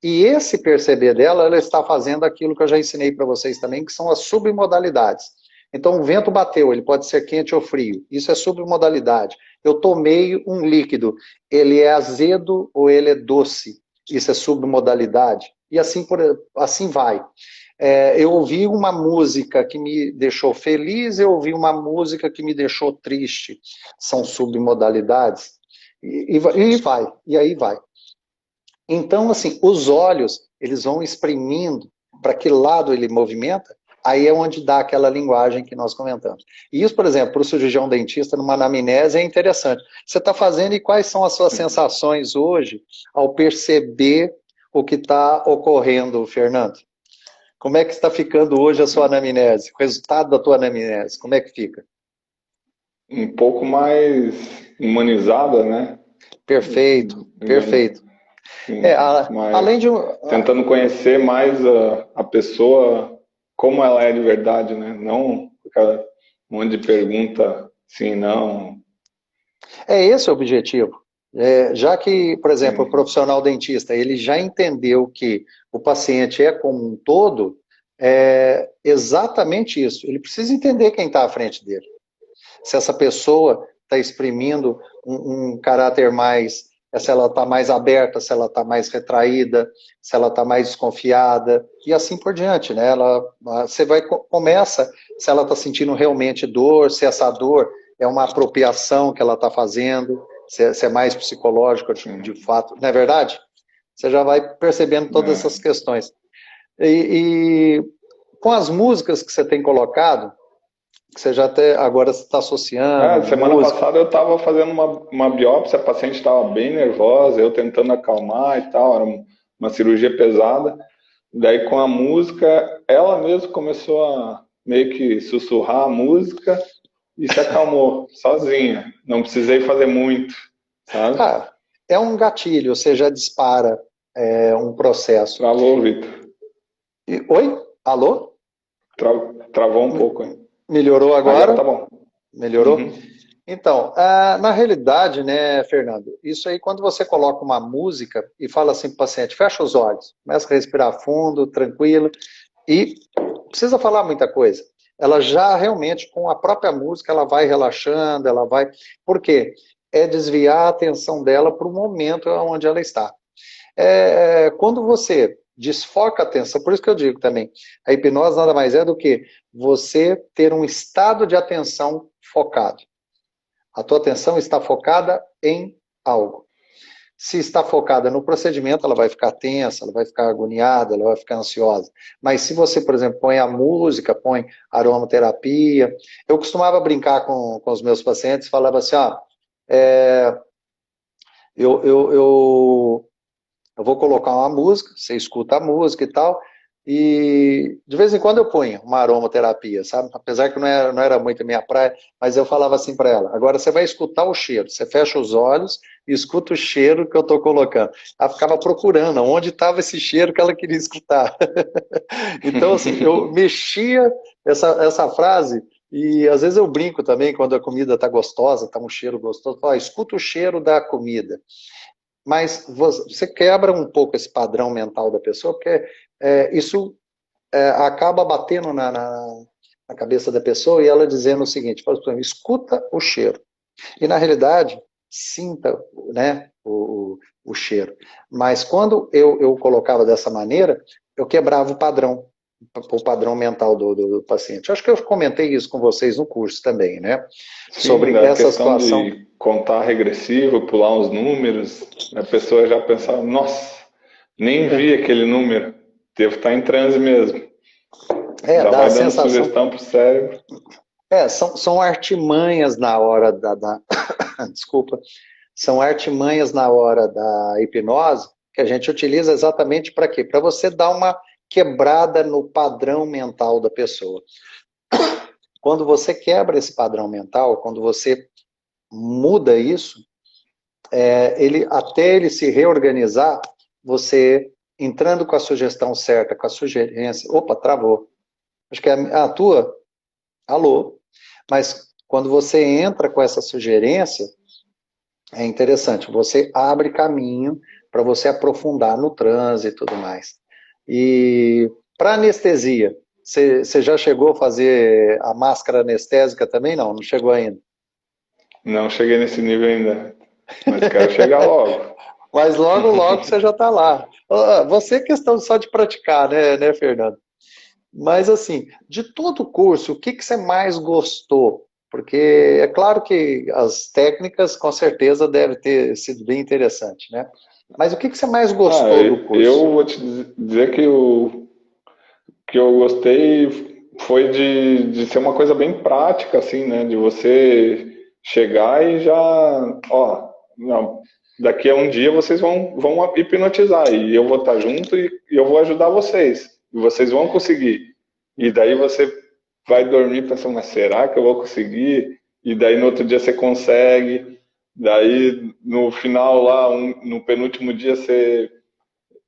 E esse perceber dela, ela está fazendo aquilo que eu já ensinei para vocês também, que são as submodalidades. Então, o vento bateu, ele pode ser quente ou frio. Isso é submodalidade. Eu tomei um líquido, ele é azedo ou ele é doce. Isso é submodalidade. E assim vai. Eu ouvi uma música que me deixou feliz, eu ouvi uma música que me deixou triste. São submodalidades. E vai, e aí vai. Então, assim, os olhos, eles vão exprimindo para que lado ele movimenta, aí é onde dá aquela linguagem que nós comentamos. E isso, por exemplo, para o cirurgião dentista, numa anamnese, é interessante. Você está fazendo e quais são as suas sensações hoje ao perceber o que está ocorrendo, Fernando? Como é que está ficando hoje a sua anamnese? O resultado da tua anamnese, como é que fica? Um pouco mais humanizada, né? Perfeito, perfeito. Sim, Além de... tentando conhecer mais a pessoa, como ela é de verdade, né? Não aquela monte de pergunta, sim, não. É esse o objetivo. Já que, por exemplo, o profissional dentista, ele já entendeu que o paciente é como um todo, é exatamente isso. Ele precisa entender quem está à frente dele. Se essa pessoa está exprimindo um caráter mais... se ela está mais aberta, se ela está mais retraída, se ela está mais desconfiada, e assim por diante, né? Você começa, se ela está sentindo realmente dor, se essa dor é uma apropriação que ela está fazendo, se é mais psicológico de fato, não é verdade? Você já vai percebendo todas essas questões. E com as músicas que você tem colocado, que você já até agora está associando. Semana passada eu estava fazendo uma biópsia, a paciente estava bem nervosa, eu tentando acalmar e tal, era uma cirurgia pesada. Daí com a música, ela mesma começou a meio que sussurrar a música e se acalmou, sozinha. Não precisei fazer muito, sabe? É um gatilho, você já dispara um processo. Travou, Vitor. Oi? Alô? Travou um pouco, hein? Melhorou agora? Tá bom. Melhorou? Uhum. Então, na realidade, né, Fernando, isso aí quando você coloca uma música e fala assim para o paciente, fecha os olhos, começa a respirar fundo, tranquilo, e não precisa falar muita coisa. Ela já realmente, com a própria música, ela vai relaxando, ela vai... Por quê? É desviar a atenção dela para o momento onde ela está. Quando você desfoca a atenção, por isso que eu digo também, a hipnose nada mais é do que você ter um estado de atenção focado. A tua atenção está focada em algo. Se está focada no procedimento, ela vai ficar tensa, ela vai ficar agoniada, ela vai ficar ansiosa. Mas se você, por exemplo, põe a música, põe aromaterapia... Eu costumava brincar com os meus pacientes, falava assim, eu vou colocar uma música, você escuta a música e tal, e de vez em quando eu ponho uma aromaterapia, sabe? Apesar que não era muito a minha praia, mas eu falava assim para ela, agora você vai escutar o cheiro, você fecha os olhos e escuta o cheiro que eu estou colocando. Ela ficava procurando onde estava esse cheiro que ela queria escutar. Então, assim, eu mexia essa frase, e às vezes eu brinco também quando a comida está gostosa, está um cheiro gostoso, falo, escuta o cheiro da comida. Mas você quebra um pouco esse padrão mental da pessoa, porque isso acaba batendo na cabeça da pessoa e ela dizendo o seguinte, fala, escuta o cheiro. E na realidade, sinta, né, o cheiro. Mas quando eu colocava dessa maneira, eu quebrava o padrão mental do paciente. Acho que eu comentei isso com vocês no curso também, né? Sim, Sobre da essa questão situação. de contar regressivo, pular uns números, a pessoa já pensava, nossa, nem vi aquele número, devo estar em transe mesmo. Já Dá a vai dando sensação. sugestão para o cérebro. São artimanhas na hora desculpa, são artimanhas na hora da hipnose que a gente utiliza exatamente para quê? Para você dar uma quebrada no padrão mental da pessoa. Quando você quebra esse padrão mental, quando você muda isso, até ele se reorganizar, você entrando com a sugestão certa, com a sugerência, opa, travou. Acho que é a tua, alô, mas quando você entra com essa sugerência, é interessante, você abre caminho para você aprofundar no transe e tudo mais. E para anestesia, você já chegou a fazer a máscara anestésica também? Não chegou ainda. Não cheguei nesse nível ainda, mas quero chegar logo. Mas logo, logo você já está lá. Você é questão só de praticar, né, Fernando? Mas assim, de todo o curso, o que você mais gostou? Porque é claro que as técnicas com certeza devem ter sido bem interessantes, né? Mas o que você mais gostou do Eu curso? vou te dizer que que eu gostei foi de ser uma coisa bem prática, assim, né? De você chegar e já, ó, não, daqui a um dia vocês vão hipnotizar e eu vou estar junto e eu vou ajudar vocês. E vocês vão conseguir. E daí você vai dormir pensando, mas será que eu vou conseguir? E daí no outro dia você consegue. Daí no final lá, no penúltimo dia você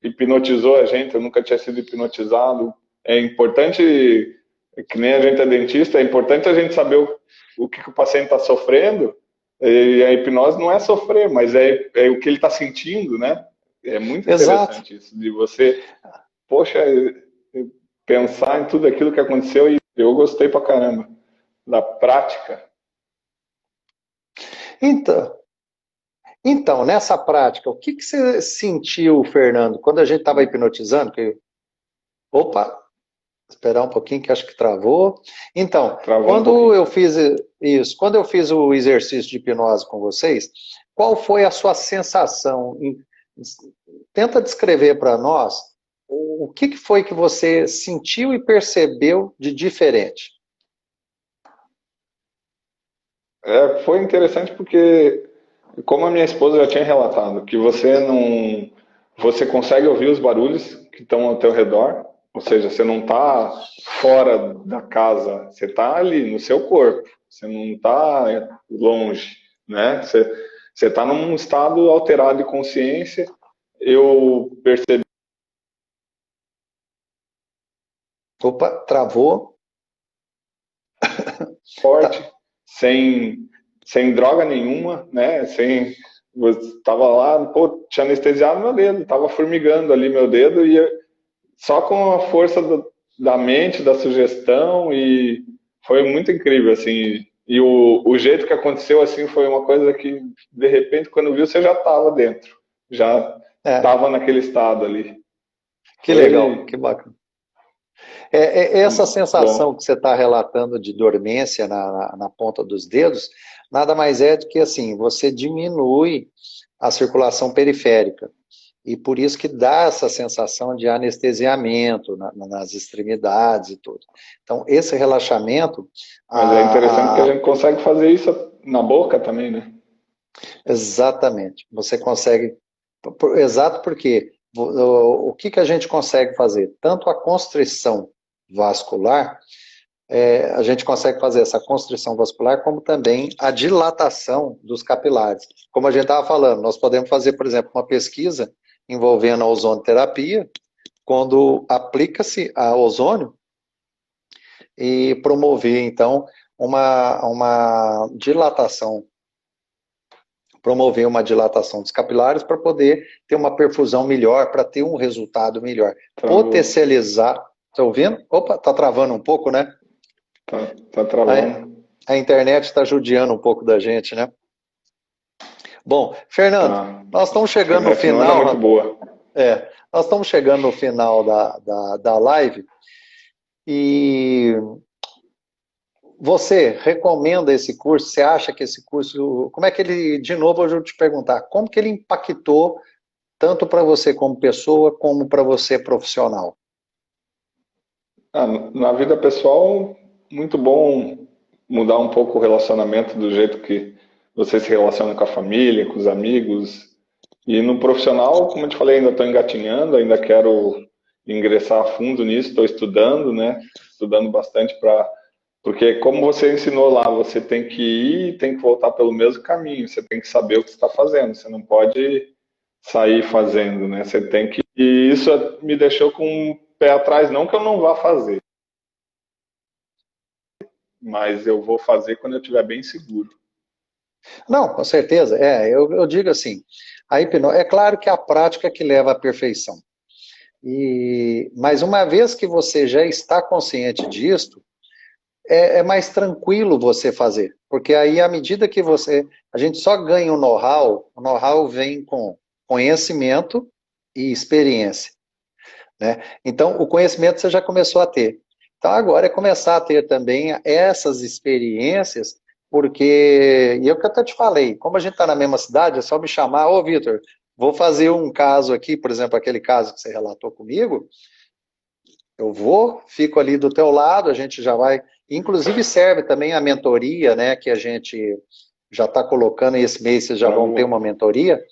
hipnotizou a gente, eu nunca tinha sido hipnotizado. É importante, que nem a gente é dentista, é importante a gente saber o que o paciente está sofrendo, e a hipnose não é sofrer, mas é o que ele está sentindo, né? É muito Exato. interessante isso, de você, poxa, pensar em tudo aquilo que aconteceu e eu gostei pra caramba da prática. Então, nessa prática, o que você sentiu, Fernando, quando a gente estava hipnotizando? Opa, esperar um pouquinho que acho que travou. Então, Travou um quando pouquinho. eu fiz isso, quando eu fiz o exercício de hipnose com vocês, qual foi a sua sensação? Tenta descrever para nós o que foi que você sentiu e percebeu de diferente. Foi interessante porque, como a minha esposa já tinha relatado, que você consegue ouvir os barulhos que estão ao teu redor, ou seja, você não está fora da casa, você está ali no seu corpo, você não está longe, né? Você está num estado alterado de consciência. Eu percebi Opa, travou. forte, Tá. sem droga nenhuma, né? Tava lá, pô, tinha anestesiado meu dedo, tava formigando ali meu dedo e só com a força da mente, da sugestão e foi muito incrível, assim. E o jeito que aconteceu, assim, foi uma coisa que, de repente, quando viu, você já estava dentro. Já É, estava naquele estado ali. que legal, Foi que bacana. Essa sensação bom. que você está relatando de dormência na ponta dos dedos, nada mais é do que assim, você diminui a circulação periférica. E por isso que dá essa sensação de anestesiamento nas extremidades e tudo. Então, esse relaxamento, Mas é interessante que a a, a, gente consegue fazer isso na boca também, né? exatamente, você consegue, exato porque o que a gente consegue fazer? Tanto a constrição vascular, a gente consegue fazer essa constrição vascular, como também a dilatação dos capilares. Como a gente estava falando, nós podemos fazer, por exemplo, uma pesquisa envolvendo a ozonoterapia, quando aplica-se a ozônio, e promover, então, uma dilatação, promover uma dilatação dos capilares para poder ter uma perfusão melhor, para ter um resultado melhor. Travou. Potencializar, tá ouvindo? Opa, tá travando um pouco, né? Tá travando. A internet está judiando um pouco da gente, né? Bom, Fernando, nós estamos chegando no final. Não era muito boa. Nós estamos chegando no final da live e você recomenda esse curso? Você acha que esse curso, como é que ele, de novo, eu vou te perguntar, como que ele impactou tanto para você como pessoa, como para você profissional? Na vida pessoal, muito bom mudar um pouco o relacionamento do jeito que você se relaciona com a família, com os amigos. E no profissional, como eu te falei, ainda estou engatinhando, ainda quero ingressar a fundo nisso, estou estudando, né? Estudando bastante porque como você ensinou lá, você tem que ir e tem que voltar pelo mesmo caminho, você tem que saber o que você está fazendo, você não pode sair fazendo, né? Você tem que... E isso me deixou com o pé atrás, não que eu não vá fazer, mas eu vou fazer quando eu estiver bem seguro. Não, com certeza. Eu digo assim, a hipnose, é claro que é a prática que leva à perfeição. Mas uma vez que você já está consciente disso, é mais tranquilo você fazer. Porque aí, à medida que a gente só ganha o know-how vem com conhecimento e experiência, né? Então, o conhecimento você já começou a ter. Então, agora é começar a ter também essas experiências, porque, e é o que eu até te falei, como a gente está na mesma cidade, é só me chamar, ô Vitor, vou fazer um caso aqui, por exemplo, aquele caso que você relatou comigo, eu vou, fico ali do teu lado, a gente já vai, inclusive serve também a mentoria, né, que a gente já está colocando, e esse mês vocês já vão ter uma mentoria,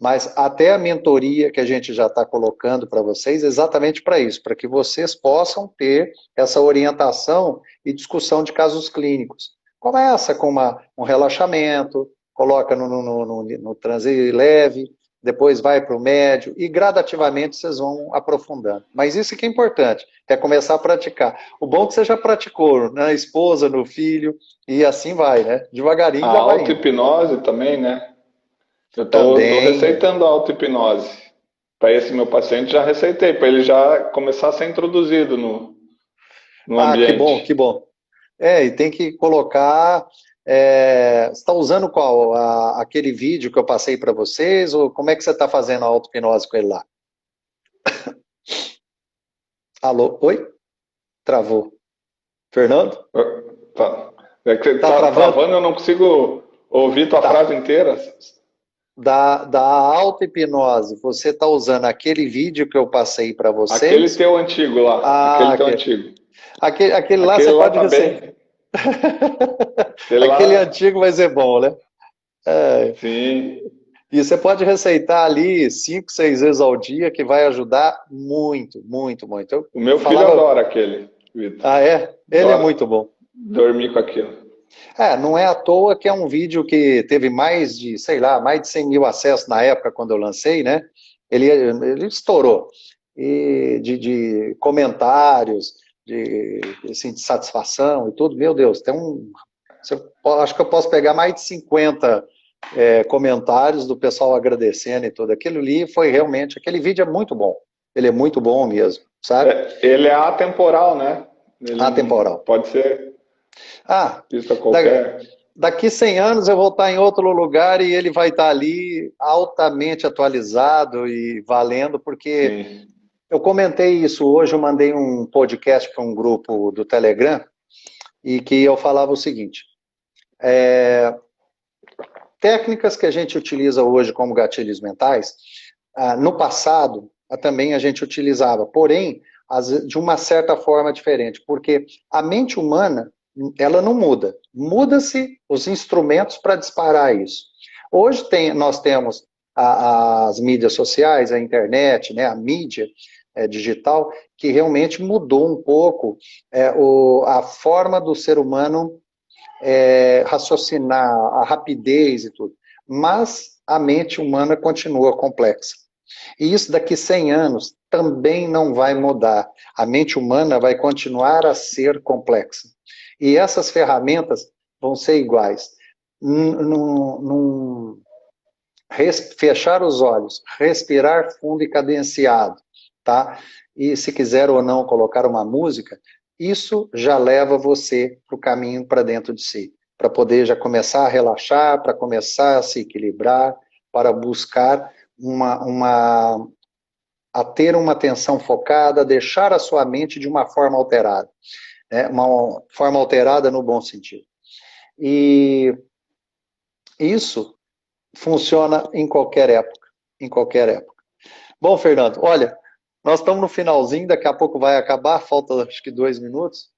mas até a mentoria que a gente já está colocando para vocês, exatamente para isso, para que vocês possam ter essa orientação e discussão de casos clínicos. Começa com um relaxamento, coloca no transe leve, depois vai para o médio, e gradativamente vocês vão aprofundando. Mas isso que é importante, é começar a praticar. O bom é que você já praticou na esposa, no filho, e assim vai, né? Devagarinho já vai indo. A auto-hipnose também, né? Eu tô receitando a auto-hipnose. Para esse meu paciente já receitei, para ele já começar a ser introduzido no ambiente. Que bom. E tem que colocar... você está usando qual? Aquele vídeo que eu passei para vocês? Ou como é que você está fazendo a auto-hipnose com ele lá? Alô? Oi? Travou. Fernando? Tá. É que tá travando, eu não consigo ouvir tua frase inteira. Da auto-hipnose, você está usando aquele vídeo que eu passei para vocês? Aquele teu antigo lá. Aquele teu antigo. Aquele lá você pode receitar. Aquele antigo vai ser bom, né? Sim. E você pode receitar ali 5, 6 vezes ao dia, que vai ajudar muito, muito, muito. O meu filho adora aquele, Vitor. Ele é muito bom. Dormir com aquilo. Não é à toa que é um vídeo que teve mais de 100 mil acessos na época quando eu lancei, né? Ele estourou. E de comentários, assim, de satisfação e tudo. Meu Deus, acho que eu posso pegar mais de 50 comentários do pessoal agradecendo e tudo. Aquilo ali foi realmente, aquele vídeo é muito bom. Ele é muito bom mesmo, sabe? Ele é atemporal, né? Atemporal. Pode ser... Daqui 100 anos eu vou estar em outro lugar e ele vai estar ali altamente atualizado e valendo, porque Sim. Eu comentei isso hoje, eu mandei um podcast para um grupo do Telegram e que eu falava o seguinte, técnicas que a gente utiliza hoje como gatilhos mentais, no passado também a gente utilizava, porém, de uma certa forma diferente, porque a mente humana, ela não muda. Muda-se os instrumentos para disparar isso. Hoje nós temos as mídias sociais, a internet, né, a mídia digital, que realmente mudou um pouco a forma do ser humano raciocinar, a rapidez e tudo. Mas a mente humana continua complexa. E isso daqui 100 anos também não vai mudar. A mente humana vai continuar a ser complexa. E essas ferramentas vão ser iguais. Fechar os olhos, respirar fundo e cadenciado, tá? E se quiser ou não colocar uma música, isso já leva você para o caminho para dentro de si, para poder já começar a relaxar, para começar a se equilibrar, para buscar a ter uma atenção focada, a deixar a sua mente de uma forma alterada, né? Uma forma alterada no bom sentido. E isso funciona em qualquer época, em qualquer época. Bom, Fernando, olha, nós estamos no finalzinho, daqui a pouco vai acabar, falta acho que 2 minutos.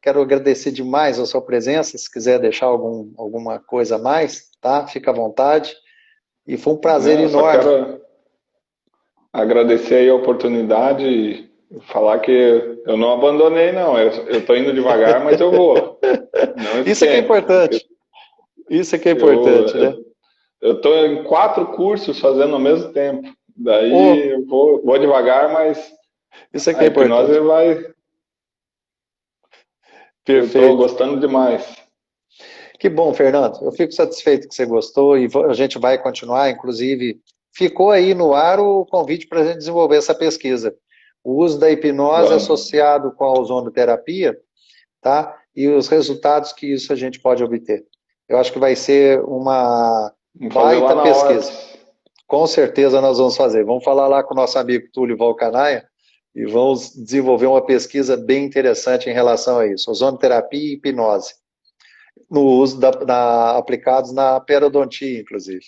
Quero agradecer demais a sua presença, se quiser deixar alguma coisa a mais, tá? Fica à vontade. E foi um prazer enorme. Só quero agradecer aí a oportunidade e falar que eu não abandonei, não. Eu estou indo devagar, mas eu vou. Isso é que é importante. Isso é que é importante, né? Eu estou em 4 cursos fazendo ao mesmo tempo. Daí eu vou devagar, mas isso é que é importante. A hipnose vai... Perfeito. Eu estou gostando demais. Que bom, Fernando. Eu fico satisfeito que você gostou e a gente vai continuar. Inclusive, ficou aí no ar o convite para a gente desenvolver essa pesquisa. O uso da hipnose associado com a ozonoterapia, tá? E os resultados que isso a gente pode obter. Eu acho que vai ser uma baita pesquisa. Com certeza nós vamos fazer. Vamos falar lá com o nosso amigo Túlio Valcanaia e vamos desenvolver uma pesquisa bem interessante em relação a isso. Ozonoterapia e hipnose. No uso aplicados na periodontia, inclusive.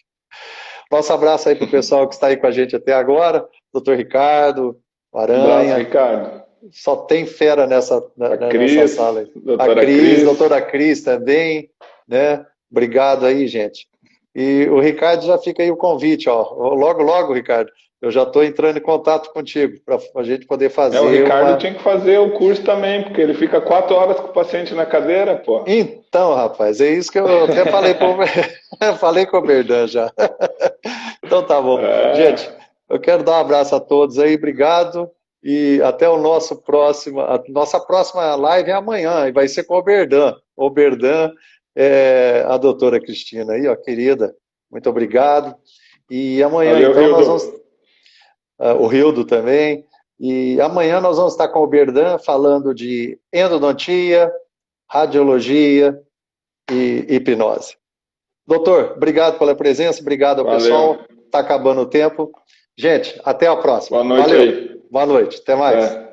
Nosso abraço aí para o pessoal que está aí com a gente até agora. Doutor Ricardo, Aranha. Abraço, Ricardo. Só tem fera nessa sala aí. Cris, doutora Cris também, né? Obrigado aí, gente. E o Ricardo já fica aí o convite, ó. Logo, logo, Ricardo, eu já estou entrando em contato contigo para a gente poder fazer. O Ricardo tinha que fazer o curso também, porque ele fica 4 horas com o paciente na cadeira, pô. Então, rapaz, é isso que eu até falei falei com o Berdan já. Então tá bom. Gente, eu quero dar um abraço a todos aí, obrigado. E até o nossa próxima live é amanhã, e vai ser com o Berdan. O Berdan é a doutora Cristina aí, ó, querida. Muito obrigado. E amanhã, valeu, então, Rildo. nós vamos... o Rildo também. E amanhã nós vamos estar com o Berdan falando de endodontia, radiologia e hipnose. Doutor, obrigado pela presença, obrigado ao pessoal. Está acabando o tempo. Gente, até a próxima. Boa noite. Valeu. Aí. Boa noite, até mais.